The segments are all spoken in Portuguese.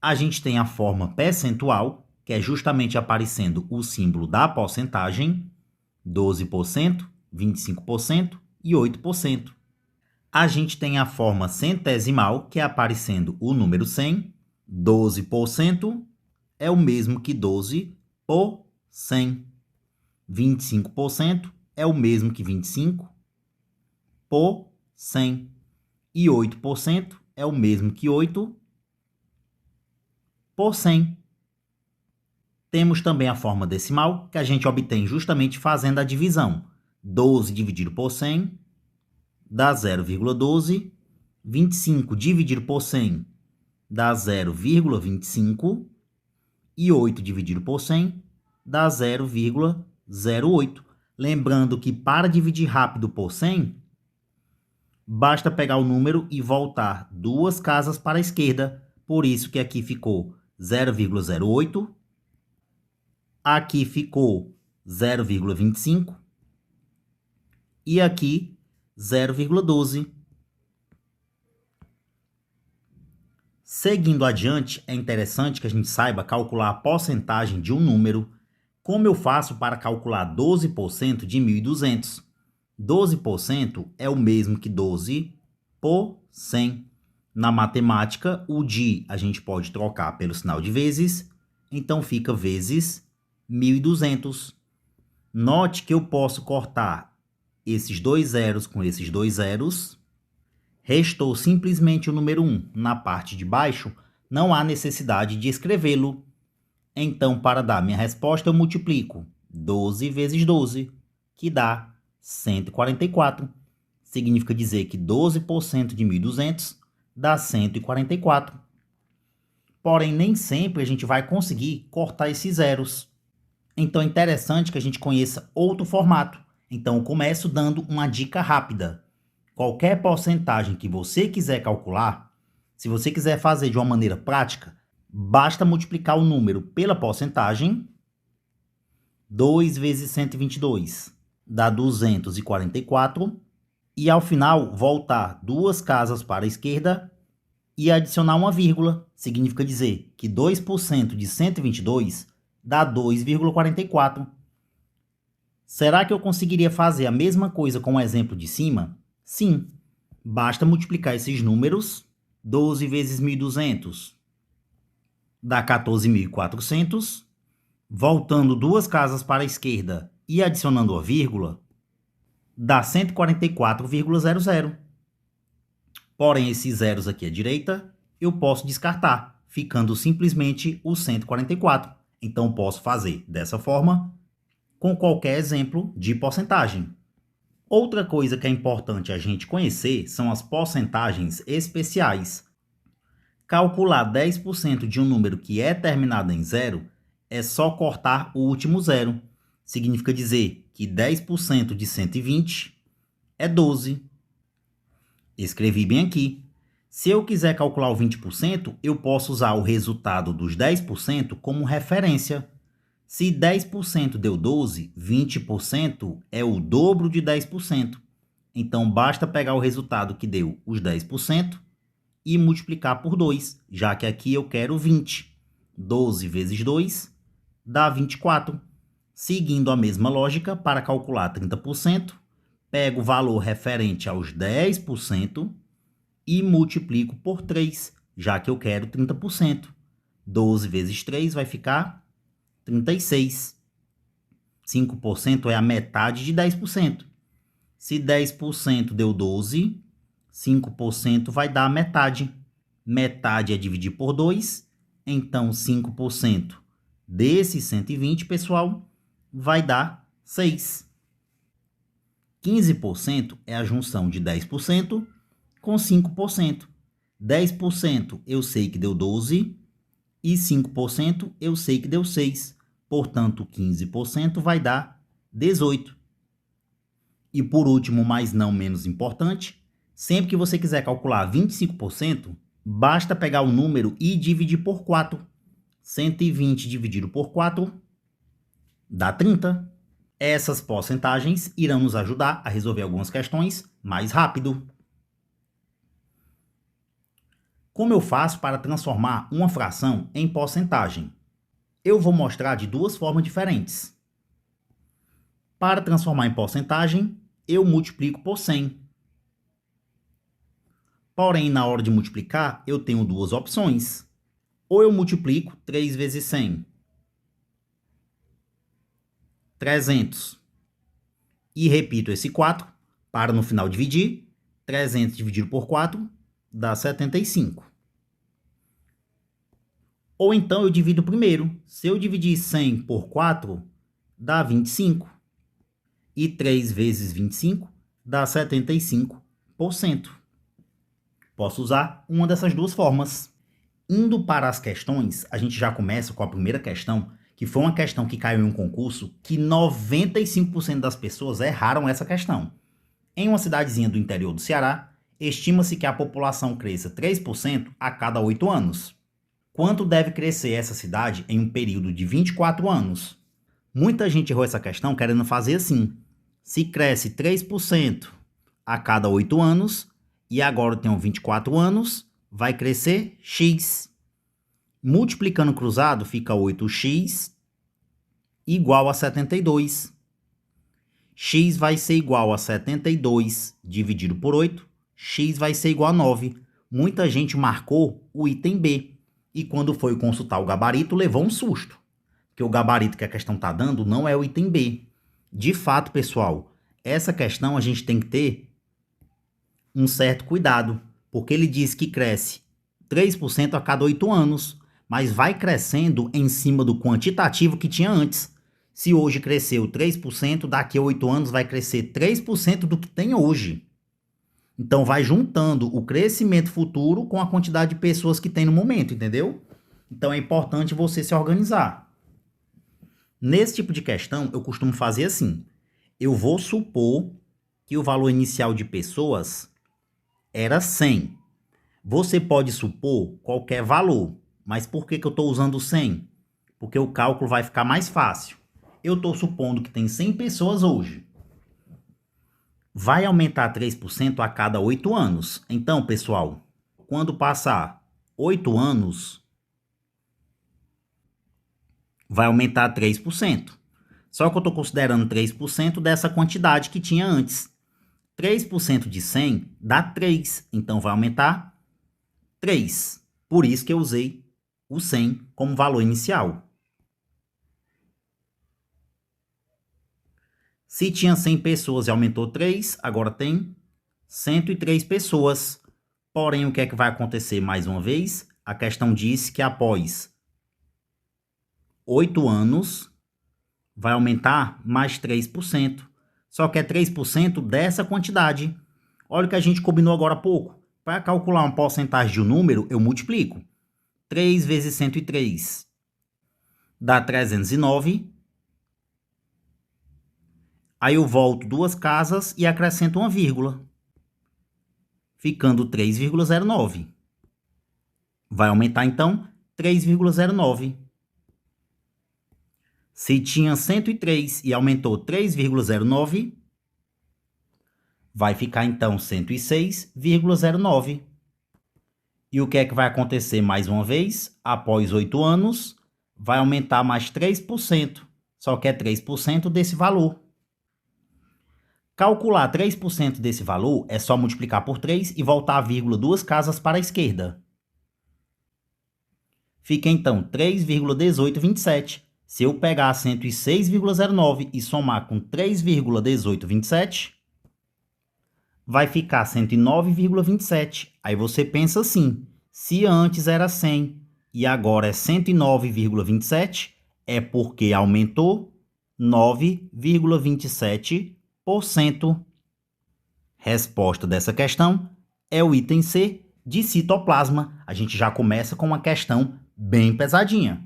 A gente tem a forma percentual, que é justamente aparecendo o símbolo da porcentagem, 12%, 25% e 8%. A gente tem a forma centesimal, que é aparecendo o número 100, 12% é o mesmo que 12 por 100. 25% é o mesmo que 25 por 100. E 8% é o mesmo que 8 por 100. Temos também a forma decimal, que a gente obtém justamente fazendo a divisão. 12 dividido por 100 dá 0,12. 25 dividido por 100 dá 0,25. E 8 dividido por 100 dá 0,08. Lembrando que para dividir rápido por 100, basta pegar o número e voltar 2 casas para a esquerda. Por isso que aqui ficou 0,08. Aqui ficou 0,25 e aqui 0,12. Seguindo adiante, é interessante que a gente saiba calcular a porcentagem de um número. Como eu faço para calcular 12% de 1.200? 12% é o mesmo que 12 por 100. Na matemática, o de a gente pode trocar pelo sinal de vezes, então fica vezes 1.200. Note que eu posso cortar esses dois zeros com esses dois zeros. Restou simplesmente o número 1 na parte de baixo, não há necessidade de escrevê-lo. Então, para dar minha resposta, eu multiplico 12 vezes 12, que dá 144. Significa dizer que 12% de 1.200 dá 144. Porém, nem sempre a gente vai conseguir cortar esses zeros. Então é interessante que a gente conheça outro formato. Então eu começo dando uma dica rápida. Qualquer porcentagem que você quiser calcular, se você quiser fazer de uma maneira prática, basta multiplicar o número pela porcentagem. 2 vezes 122 dá 244. E ao final, voltar 2 casas para a esquerda e adicionar uma vírgula. Significa dizer que 2% de 122 dá 2,44. Será que eu conseguiria fazer a mesma coisa com o exemplo de cima? Sim. Basta multiplicar esses números. 12 vezes 1.200 dá 14.400. Voltando 2 casas para a esquerda e adicionando a vírgula, dá 144,00. Porém, esses zeros aqui à direita, eu posso descartar, ficando simplesmente o 144. Então, posso fazer dessa forma com qualquer exemplo de porcentagem. Outra coisa que é importante a gente conhecer são as porcentagens especiais. Calcular 10% de um número que é terminado em zero é só cortar o último zero. Significa dizer que 10% de 120 é 12. Escrevi bem aqui. Se eu quiser calcular o 20%, eu posso usar o resultado dos 10% como referência. Se 10% deu 12, 20% é o dobro de 10%. Então, basta pegar o resultado que deu os 10% e multiplicar por 2, já que aqui eu quero 20. 12 vezes 2 dá 24. Seguindo a mesma lógica, para calcular 30%, pego o valor referente aos 10% e multiplico por 3, já que eu quero 30%. 12 vezes 3 vai ficar 36. 5% é a metade de 10%. Se 10% deu 12, 5% vai dar a metade. Metade é dividir por 2, então 5% desse 120, pessoal, vai dar 6. 15% é a junção de 10% com 5%. 10% eu sei que deu 12 e 5% eu sei que deu 6. Portanto, 15% vai dar 18. E por último, mas não menos importante, sempre que você quiser calcular 25%, basta pegar o número e dividir por 4. 120 dividido por 4 dá 30. Essas porcentagens irão nos ajudar a resolver algumas questões mais rápido. Como eu faço para transformar uma fração em porcentagem? Eu vou mostrar de duas formas diferentes. Para transformar em porcentagem, eu multiplico por 100. Porém, na hora de multiplicar, eu tenho duas opções. Ou eu multiplico 3 vezes 100, 300. E repito esse 4 para no final dividir. 300 dividido por 4 dá 75. Ou então eu divido primeiro. Se eu dividir 100 por 4, dá 25. E 3 vezes 25 dá 75%. Posso usar uma dessas duas formas. Indo para as questões, a gente já começa com a primeira questão, que foi uma questão que caiu em um concurso que 95% das pessoas erraram essa questão. Em uma cidadezinha do interior do Ceará, estima-se que a população cresça 3% a cada 8 anos. Quanto deve crescer essa cidade em um período de 24 anos? Muita gente errou essa questão querendo fazer assim. Se cresce 3% a cada 8 anos e agora eu tenho 24 anos, vai crescer x. Multiplicando cruzado fica 8x igual a 72. X vai ser igual a 72 dividido por 8. X vai ser igual a 9. Muita gente marcou o item B. E quando foi consultar o gabarito, levou um susto. Porque o gabarito que a questão está dando não é o item B. De fato, pessoal, essa questão a gente tem que ter um certo cuidado. Porque ele diz que cresce 3% a cada 8 anos. Mas vai crescendo em cima do quantitativo que tinha antes. Se hoje cresceu 3%, daqui a 8 anos vai crescer 3% do que tem hoje. Então vai juntando o crescimento futuro com a quantidade de pessoas que tem no momento, entendeu? Então é importante você se organizar. Nesse tipo de questão, eu costumo fazer assim. Eu vou supor que o valor inicial de pessoas era 100. Você pode supor qualquer valor, mas por que eu estou usando 100? Porque o cálculo vai ficar mais fácil. Eu estou supondo que tem 100 pessoas hoje. Vai aumentar 3% a cada 8 anos. Então, pessoal, quando passar 8 anos, vai aumentar 3%. Só que eu estou considerando 3% dessa quantidade que tinha antes. 3% de 100 dá 3, então vai aumentar 3. Por isso que eu usei o 100 como valor inicial. Se tinha 100 pessoas e aumentou 3, agora tem 103 pessoas. Porém, o que é que vai acontecer mais uma vez? A questão diz que após 8 anos, vai aumentar mais 3%. Só que é 3% dessa quantidade. Olha o que a gente combinou agora há pouco. Para calcular uma porcentagem de um número, eu multiplico. 3 vezes 103 dá 309. Aí eu volto duas casas e acrescento uma vírgula, ficando 3,09. Vai aumentar então 3,09. Se tinha 103 e aumentou 3,09, vai ficar então 106,09. E o que é que vai acontecer mais uma vez? Após 8 anos, vai aumentar mais 3%. Só que é 3% desse valor. Calcular 3% desse valor é só multiplicar por 3 e voltar a vírgula duas casas para a esquerda. Fica então 3,1827. Se eu pegar 106,09 e somar com 3,1827, vai ficar 109,27. Aí você pensa assim, se antes era 100 e agora é 109,27, é porque aumentou 9,27%. Resposta dessa questão é o item C de citoplasma. A gente já começa com uma questão bem pesadinha.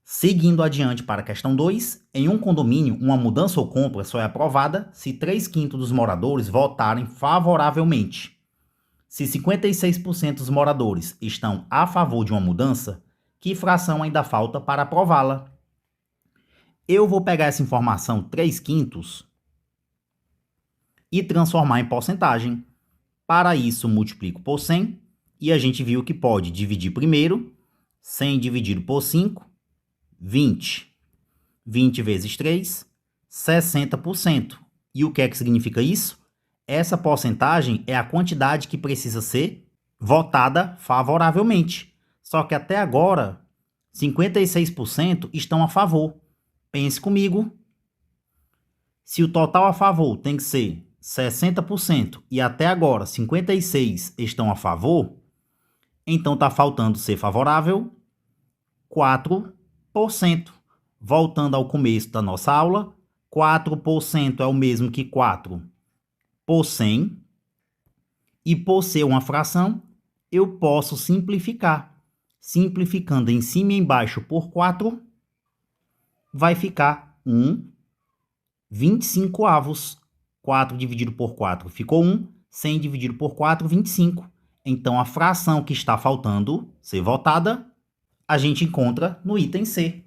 Seguindo adiante para a questão 2, em um condomínio, uma mudança ou compra só é aprovada se 3/5 dos moradores votarem favoravelmente. Se 56% dos moradores estão a favor de uma mudança, que fração ainda falta para aprová-la? Eu vou pegar essa informação 3/5 e transformar em porcentagem. Para isso, multiplico por 100. e a gente viu que pode dividir primeiro. 100 dividido por 5, 20. 20 vezes 3, 60%. E o que é que significa isso? Essa porcentagem é a quantidade que precisa ser votada favoravelmente. Só que até agora, 56% estão a favor. Pense comigo. Se o total a favor tem que ser 60% e até agora 56% estão a favor, então está faltando ser favorável 4%. Voltando ao começo da nossa aula, 4% é o mesmo que 4 por 100. E por ser uma fração, eu posso simplificar. Simplificando em cima e embaixo por 4, vai ficar 1/25. 4 dividido por 4 ficou 1. 100 dividido por 4, 25. Então, a fração que está faltando ser votada, a gente encontra no item C.